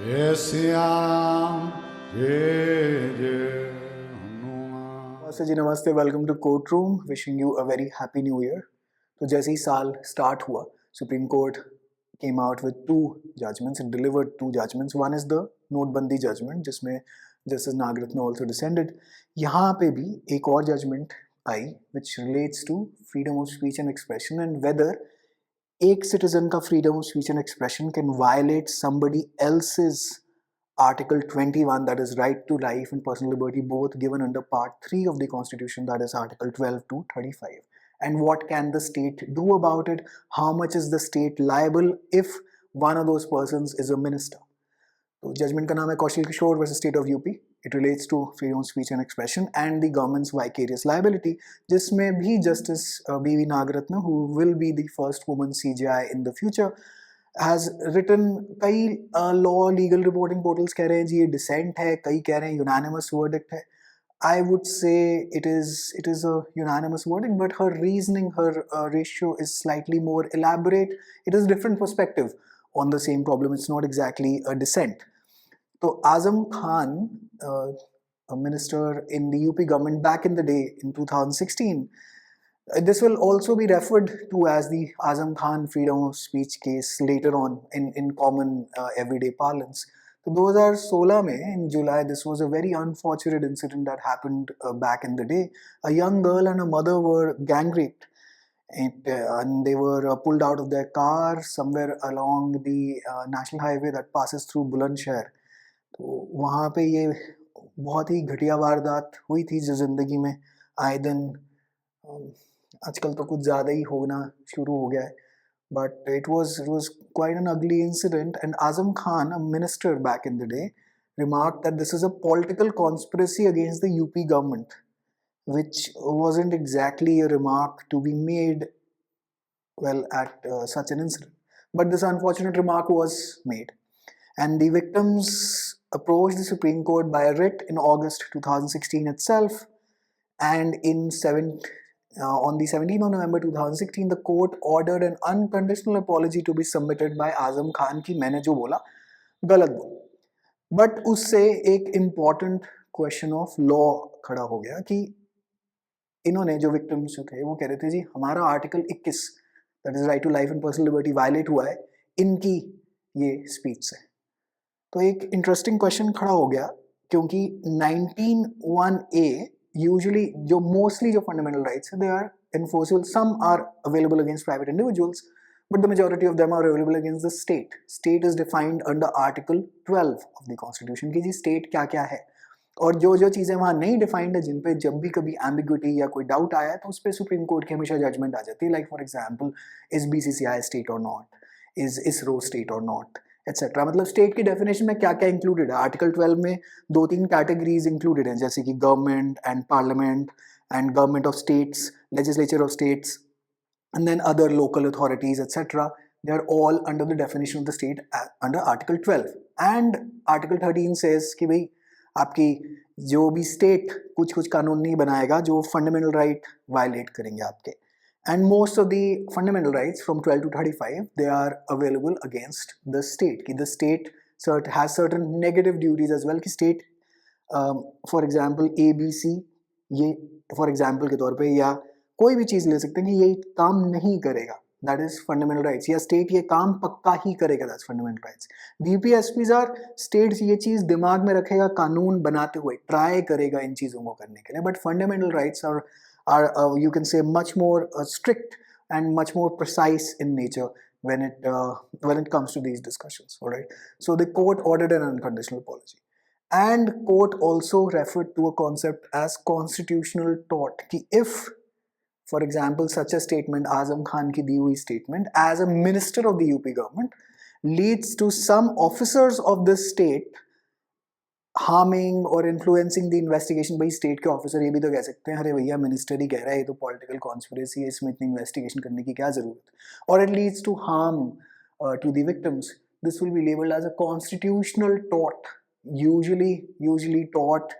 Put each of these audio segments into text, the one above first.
जय श्याम जय जय हनुमान। नमस्ते जी, नमस्ते। Welcome to court room. Wishing you a very happy new year. तो जैसे ही साल स्टार्ट हुआ, supreme court came out with two judgments. It delivered two judgments. One is the नोटबंदी judgment, जिसमें जस्टिस नागरत्न also descended. यहाँ पे भी एक और judgment I which relates to freedom of speech and expression and whether एक citizen का freedom of speech and expression can violate somebody else's Article 21, that is right to life and personal liberty, both given under Part 3 of the Constitution, that is Article 12 to 35. And what can the state do about it? How much is the state liable if one of those persons is a minister? So judgment का नाम है Kaushal Kishore versus State of UP. It relates to freedom of speech and expression and the government's vicarious liability, जिसमें भी Justice B.V. Nagaratna, who will be the first woman CJI in the future, has written. कई law legal reporting portals कह रहे हैं जी ये dissent है, कई कह रहे हैं unanimous verdict है. I would say it is a unanimous verdict, but her reasoning, her ratio is slightly more elaborate. It is a different perspective on the same problem. It's not exactly a dissent. So Azam Khan, a minister in the UP government back in the day in 2016, this will also be referred to as the Azam Khan freedom of speech case later on in common everyday parlance. So 2016 में in July, this was a very unfortunate incident that happened back in the day. A young girl and a mother were gang raped. And they were pulled out of their car somewhere along the national highway that passes through Bulandshahr. तो वहाँ पे ये बहुत ही घटिया वारदात हुई थी जो ज़िंदगी में आए दिन आजकल तो कुछ ज़्यादा ही होना शुरू हो गया है. But it was quite an ugly incident, and Azam Khan, a minister back in the day, remarked that this is a political conspiracy against the UP government, which wasn't exactly a remark to be made at such an incident. But this unfortunate remark was made. And the victims approached the Supreme Court by a writ in August 2016 itself. And on the 17th of November 2016, the court ordered an unconditional apology to be submitted by Azam Khan कि मैंने जो बोला गलत बोला. But उससे एक important question of law खड़ा हो गया कि इन्होंने जो victims जो थे वो कह रहे थे जी हमारा article 21, that is right to life and personal liberty, violate हुआ है इनकी ये speech से. तो एक इंटरेस्टिंग क्वेश्चन खड़ा हो गया क्योंकि 19(1)(a यूजुअली जो मोस्टली जो फंडामेंटल राइट्स है they are enforceable. Some are available against private individuals but the majority of them are available against the state. State is defined under article 12 of the constitution कि जी state क्या क्या है और जो जो चीज़ें वहाँ नहीं डिफाइंड है जिन पे जब भी कभी एम्बिग्विटी या कोई डाउट आया तो उस पर सुप्रीम कोर्ट की हमेशा जजमेंट आ जाती है. Like for example is BCCI state और नॉट, इज ISRO स्टेट और नॉट, एटसेट्रा. मतलब स्टेट की डेफिनेशन में क्या क्या इंक्लूडेड है. आर्टिकल 12 में 2-3 कैटेगरीज इंक्लूडेड हैं जैसे कि government and parliament and government of states, legislature of states, and then other local authorities, etc. They are all under the definition of the state under Article 12. And Article 13 says कि भाई आपकी जो भी state कुछ कुछ कानून नहीं बनाएगा जो फंडामेंटल राइट वायलेट करेंगे आपके. And most of the fundamental rights from 12 to 35, they are available against the state. कि the state has certain negative duties as well. कि state, for example, ABC, ये for example के तौर पे या कोई भी चीज़ ले सकते हैं कि ये काम नहीं करेगा, that is fundamental rights. या state ये काम पक्का ही करेगा, that's fundamental rights. DPSPs are states ये चीज़ दिमाग में रखेगा कानून बनाते हुए, ट्राई करेगा इन चीज़ों को करने के लिए. But fundamental rights are you can say much more strict and much more precise in nature when it comes to these discussions. All right. So the court ordered an unconditional apology, and court also referred to a concept as constitutional tort. कि if, for example, such a statement, Azam Khan की दी हुई statement, as a minister of the UP government, leads to some officers of the state harming or influencing the investigation. भाई state के officer ये भी तो कह सकते हैं अरे भैया मिनिस्टर ही कह रहा है ये तो पॉलिटिकल कॉन्स्पिरेसी है, इसमें इतनी इन्वेस्टिगेशन करने की क्या जरूरत. और it leads to harm to the victims. This will be labelled as a constitutional tort. Usually tort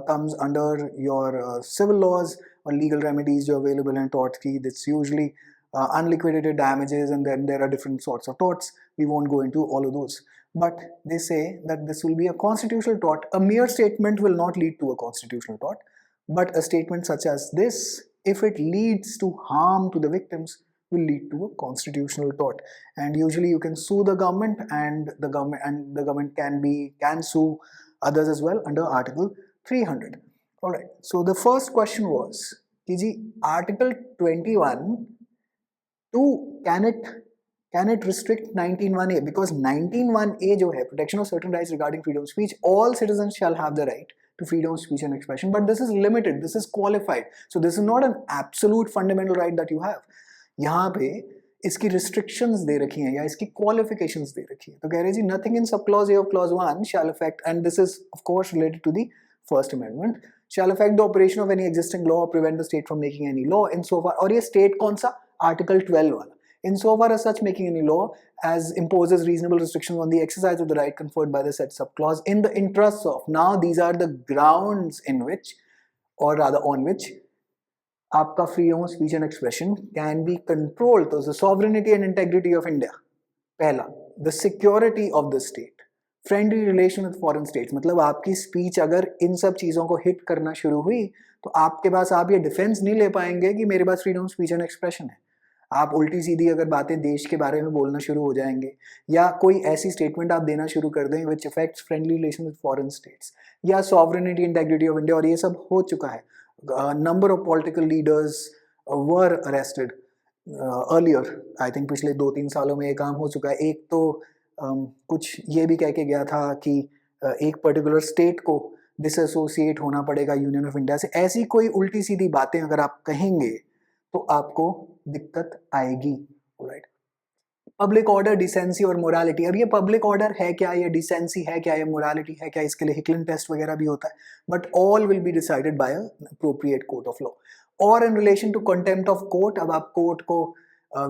comes under your civil laws or legal remedies जो available in tort की. That's usually unliquidated damages, and then there are different sorts of torts. We won't go into all of those. but they say that this will be a constitutional tort. A mere statement will not lead to a constitutional tort, but a statement such as this, if it leads to harm to the victims, will lead to a constitutional tort. And usually you can sue the government, and the government can sue others as well under Article 300. All right. So the first question was, Article 21 to can it restrict 19(1)(a)? Because 19(1)(a) जो है, protection of certain rights regarding freedom of speech, all citizens shall have the right to freedom of speech and expression, but this is limited, this is qualified. So this is not an absolute fundamental right that you have. यहाँ पे इसकी restrictions दे रखी हैं या इसकी qualifications दे रखी हैं. तो कह रहे जी, nothing in subclause A of clause 1 shall affect, and this is of course related to the First Amendment, shall affect the operation of any existing law or prevent the state from making any law insofar, और ये state कौन सा? Article 12 वाला. Insofar as such making any law as imposes reasonable restrictions on the exercise of the right conferred by the said subclause in the interests of. Now these are the grounds in which, or rather on which, आपका freedom of speech and expression can be controlled. So the sovereignty and integrity of India, पहला, the security of the state, friendly relation with foreign states. मतलब आपकी speech अगर इन सब चीज़ों को hit करना शुरू हुई तो आपके पास, आप ये defense नहीं ले पाएंगे कि मेरे पास freedom of speech and expression है. आप उल्टी सीधी अगर बातें देश के बारे में बोलना शुरू हो जाएंगे, या कोई ऐसी स्टेटमेंट आप देना शुरू कर दें which affects friendly relations with foreign states, या sovereignty integrity of India, और ये सब हो चुका है. Number of political leaders were arrested earlier. I think पिछले 2-3 सालों में ये काम हो चुका है. एक तो कुछ ये भी कह के गया था कि एक पर्टिकुलर स्टेट को डिसएसोसिएट होना पड़ेगा यूनियन ऑफ इंडिया से. ऐसी कोई उल्टी सीधी बातें अगर आप कहेंगे तो आपको दिक्कत आएगी. राइट. पब्लिक ऑर्डर, डिसेंसी और मोरालिटी. अब ये पब्लिक ऑर्डर है क्या, ये डिसेंसी है क्या, ये मोरालिटी है क्या, इसके लिए हिकलिन टेस्ट वगैरह भी होता है, but all will be decided by appropriate court of law. और in relation to contempt of court, अब आप कोर्ट को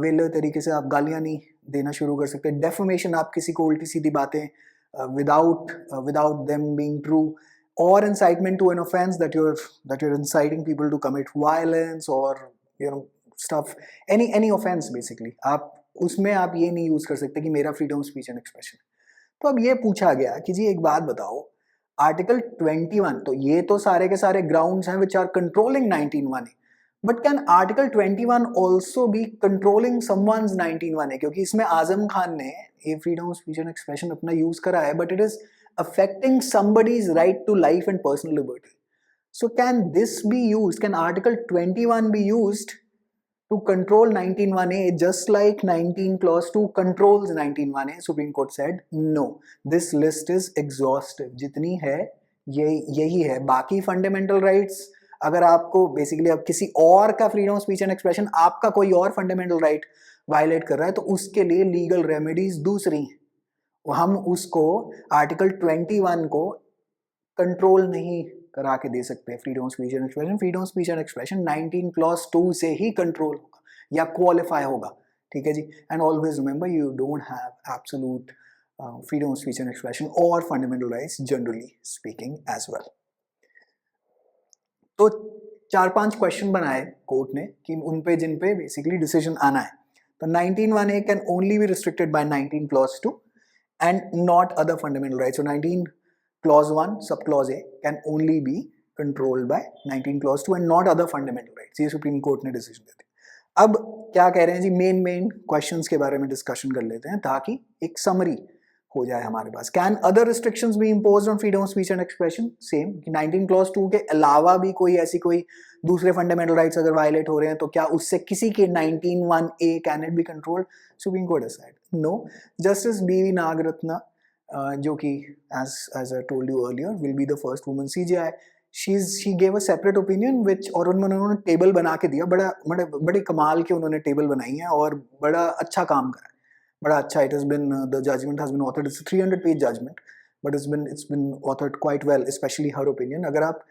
वेले तरीके से आप गालियां नहीं देना शुरू कर सकते. डेफमेशन, आप किसी को उल्टी सीधी बातें without them being true, or incitement to an offense that you're inciting people to commit violence or stuff, any offense basically. आप उसमें आप ये नहीं यूज कर सकते कि मेरा freedom of speech and expression. तो अब ये पूछा गया कि जी एक बात बताओ, आर्टिकल 21, तो ये तो सारे के सारे ग्राउंड्स हैं which are controlling 19(1)(a), but can article 21 also be controlling someone's 19(1)(a? क्योंकि इसमें आजम खान ने ये freedom of speech and expression अपना यूज करा है, but it is affecting somebody's right to life and personal liberty. So can this be used? Can Article 21 be used to control 19(1)(a just like 19 clause 2 controls 19(1)(a? Supreme Court said no. This list is exhaustive. जितनी है यही है. बाकी fundamental rights, अगर आपको basically अब किसी और का freedom of speech and expression, आपका कोई और fundamental right violate कर रहा है, तो उसके लिए legal remedies दूसरी हैं. हम उसको आर्टिकल 21 को कंट्रोल नहीं करा के दे सकते. Freedom of speech and expression, freedom of speech and expression 19 clause 2 से ही कंट्रोल होगा या क्वालिफाई होगा. ठीक है जी. And always remember, you don't have absolute freedom of speech and expression और fundamental rights generally speaking as well. तो 4-5 question बनाए कोर्ट ने कि उन पे जिन पे बेसिकली डिसीजन आना है. तो 19(1)(a can only be restricted by 19 clause 2 and not other fundamental rights. So 19 clause 1 subclause A can only be controlled by 19 clause 2 and not other fundamental rights. ये सुप्रीम कोर्ट ने decision देते हैं. अब क्या कह रहे हैं जी, मेन क्वेश्चंस के बारे में डिस्कशन कर लेते हैं ताकि एक समरी हो जाए हमारे पास. Can other restrictions be imposed on freedom of speech and expression? Same कि 19 clause 2 के अलावा भी कोई ऐसी कोई दूसरे फंडामेंटल राइट्स अगर वायलेट हो रहे हैं तो क्या उससे किसी के 19(1)(a can it be controlled? Supreme court decide no. Justice B.V. Nagarathna, जो कि as I told you earlier will be the first woman CJI, she gave a separate opinion which, और उन्होंने टेबल बना के दिया. बड़े कमाल के उन्होंने टेबल बनाई है और बड़ा अच्छा काम करा. बड़ा अच्छा. It has been the judgment has been authored. It's a 300-page judgment, but it's been authored quite well, especially her opinion. अगर आप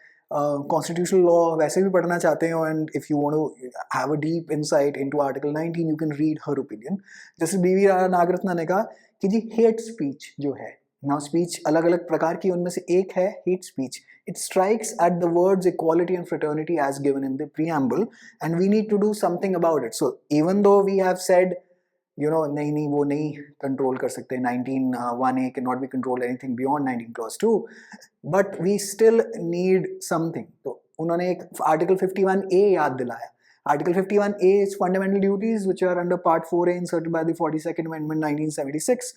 constitutional law वैसे भी पढ़ना चाहते हो and if you want to have a deep insight into Article 19, you can read her opinion. जैसे B.V. Nagarathna ने कहा कि जी hate speech जो है, now speech अलग अलग प्रकार की, उनमें से एक है hate speech. It strikes at the words equality and fraternity as given in the preamble, and we need to do something about it. So even though we have said नहीं वो नहीं कंट्रोल कर सकते, 19(1)(a) cannot be control anything beyond 19(2), but we still need something. तो उन्होंने एक article 51A याद दिलाया. Article 51A is fundamental duties which are under Part 4A inserted by the 42nd Amendment 1976.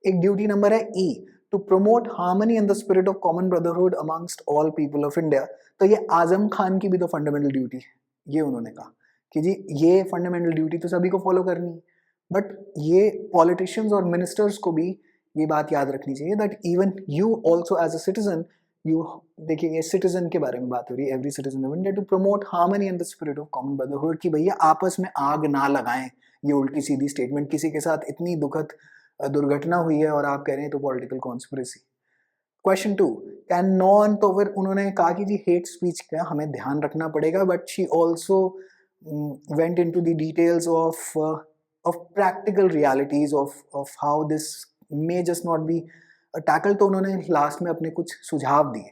एक ड्यूटी नंबर है E, to promote harmony and the spirit of common brotherhood amongst all people of India. तो ये आजम खान की भी तो fundamental duty, ये उन्होंने कहा कि जी ये फंडामेंटल ड्यूटी तो सभी को फॉलो करनी है, बट ये पॉलिटिशियंस और मिनिस्टर्स को भी ये बात याद रखनी चाहिए that even you also as a citizen, you देखिए ये सिटीजन के बारे में बात हो रही है, every citizen of India to promote harmony and the spirit of common brotherhood, कि भैया आपस में आग ना लगाएं. ये उल्टी सीधी स्टेटमेंट, किसी के साथ इतनी दुखद दुर्घटना हुई है और आप कह रहे हैं तो political conspiracy. Question 2, can non, तो फिर उन्होंने कहा कि जी हेट स्पीच का हमें ध्यान रखना पड़ेगा, but she also went into the details of practical realities of how this may just not be tackled. तो उन्होंने लास्ट में अपने कुछ सुझाव दिए,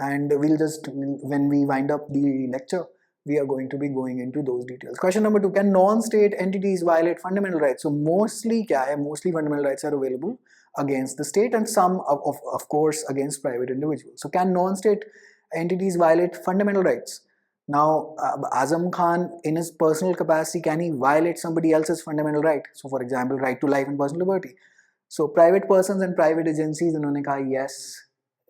and we'll just, when we wind up the lecture, we are going to be going into those details. Question number 2, can non-state entities violate fundamental rights? So mostly क्या है, mostly fundamental rights are available against the state and some of course against private individuals. So can non-state entities violate fundamental rights? Now, Azam Khan, in his personal capacity, can he violate somebody else's fundamental right? So, for example, right to life and personal liberty. So, private persons and private agencies, उन्होंने कहा yes,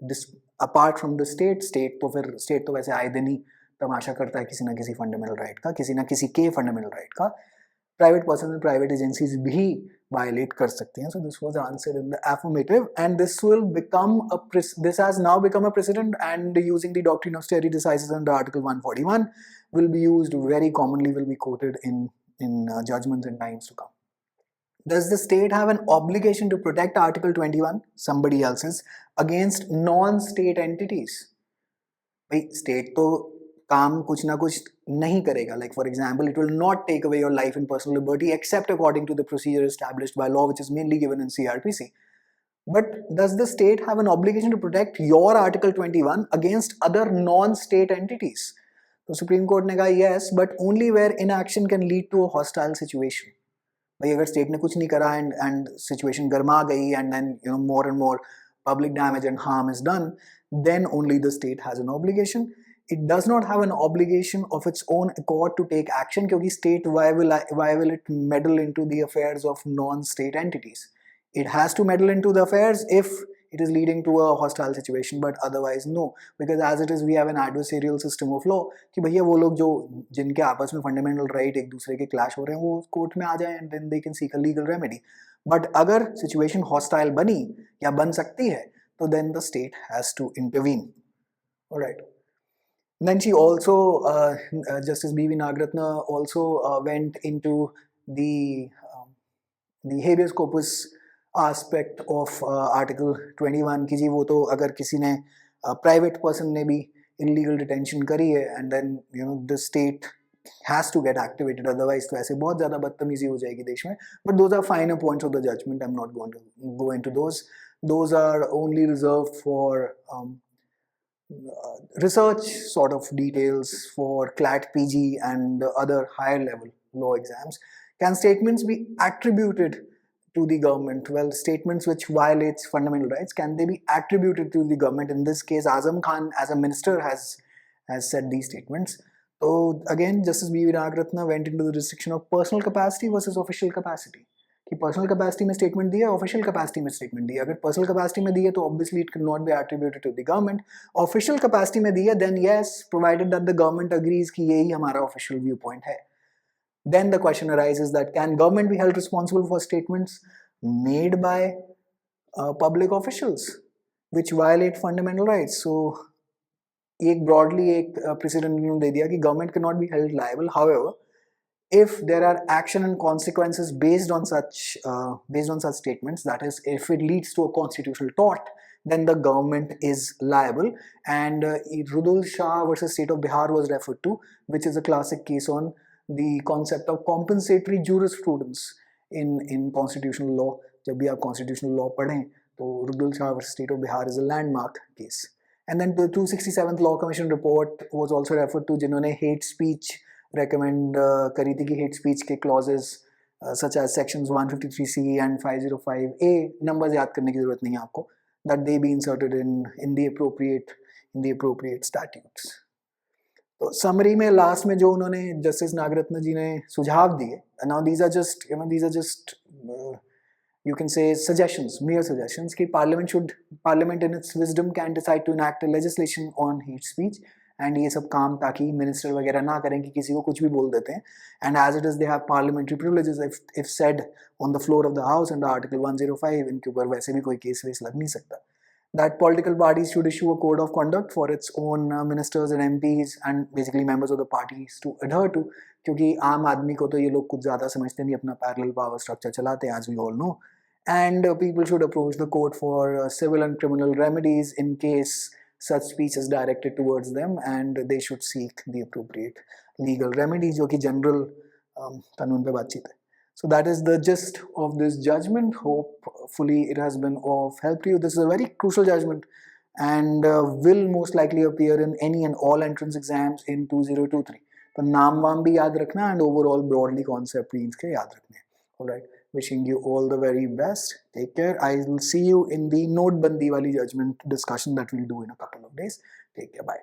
this apart from the state तो फिर state तो वैसे आए दिन ही तमाशा करता है किसी ना किसी fundamental right का, किसी ना किसी के fundamental right का. Private persons and private agencies भी violate कर सकते हैं. So this was answered in the affirmative, and this will become this has now become a precedent, and using the doctrine of stare decisis under Article 141 will be used very commonly, will be quoted in judgments in times to come. Does the state have an obligation to protect Article 21, somebody else's, against non-state entities? भाई state तो काम कुछ ना कुछ नहीं करेगा. Like for example, it will not take away your life and personal liberty except according to the procedure established by law, which is mainly given in CRPC. But does the state have an obligation to protect your Article 21 against other non-state entities? So Supreme Court ने कहा yes, but only where inaction can lead to a hostile situation. भाई अगर state ने कुछ नहीं करा and situation गर्मा गई and then more and more public damage and harm is done, then only the state has an obligation. It does not have an obligation of its own accord to take action, क्योंकि state why will it meddle into the affairs of non-state entities? It has to meddle into the affairs if it is leading to a hostile situation, but otherwise no, because as it is we have an adversarial system of law कि भैया वो लोग जो जिनके आपस में fundamental right एक दूसरे के clash हो रहे हैं वो कोर्ट में आ जाएं and then they can seek a legal remedy. But अगर situation hostile बनी या बन सकती है तो then the state has to intervene. Alright. Then she also, Justice B.V. Nagratna also went into the habeas corpus aspect of Article 21 कि जी वो तो अगर किसी ने private person ने भी illegal detention करी है and then the state has to get activated, otherwise तो ऐसे बहुत ज़्यादा बदतमीजी हो जाएगी देश में. But those are finer points of the judgment. I'm not going to go into those. Those are only reserved for research sort of details for CLAT PG and other higher level law exams. Can statements be attributed to the government? Well, statements which violates fundamental rights, can they be attributed to the government? In this case, Azam Khan as a minister has said these statements. So again, Justice B.V. Nagratna went into the restriction of personal capacity versus official capacity. कि personal capacity में statement दिया, official capacity में statement दिया. अगर personal capacity में दिया तो obviously it cannot be attributed to the government. Official capacity में दिया then yes, provided that the government agrees कि यही हमारा ऑफिशियल व्यू पॉइंट है. Then the question arises that can government be held responsible for statements made by public officials which violate fundamental rights? So एक broadly एक precedent दे दिया कि government cannot be held liable. However, if there are action and consequences based on such statements, that is, if it leads to a constitutional tort, then the government is liable. And Rudul Shah versus State of Bihar was referred to, which is a classic case on the concept of compensatory jurisprudence in constitutional law. जब भी आप constitutional law पढ़ें तो Rudul Shah versus State of Bihar is a landmark case. And then the 267th Law Commission report was also referred to, जिन्होंने hate speech recommend करी थी कि hate speech के clauses such as sections 153C and 505A, numbers याद करने की जरूरत नहीं है आपको, that they be inserted in the appropriate statutes. तो समरी में लास्ट में जो उन्होंने जस्टिस नागरत्न जी ने सुझाव दिए, now these are just you can say suggestions, mere suggestions, कि parliament in its wisdom can decide to enact a legislation on hate speech, and ये सब काम ताकि मिनिस्टर वगैरह ना करें कि किसी को कुछ भी बोल देते हैं, and as it is they have parliamentary privileges if said on the floor of the house under article 105, इनके ऊपर वैसे भी कोई केस वेस लग नहीं सकता. That political parties should issue a code of conduct for its own ministers and MPs and basically members of the parties to adhere to, क्योंकि आम आदमी को तो ये लोग कुछ ज़्यादा समझते नहीं, अपना parallel power structure चलाते हैं, as we all know. And people should approach the court for civil and criminal remedies in case such speech is directed towards them, and they should seek the appropriate legal remedy, जो कि general कानून पे बातचीत है. So that is the gist of this judgment. Hopefully it has been of help to you. This is a very crucial judgment and will most likely appear in any and all entrance exams in 2023. तो नाम वाम भी याद रखना and overall broadly concept भी इसके याद रखने. Alright, wishing you all the very best. Take care. I will see you in the notebandi wali judgment discussion that we'll do in a couple of days. Take care. Bye.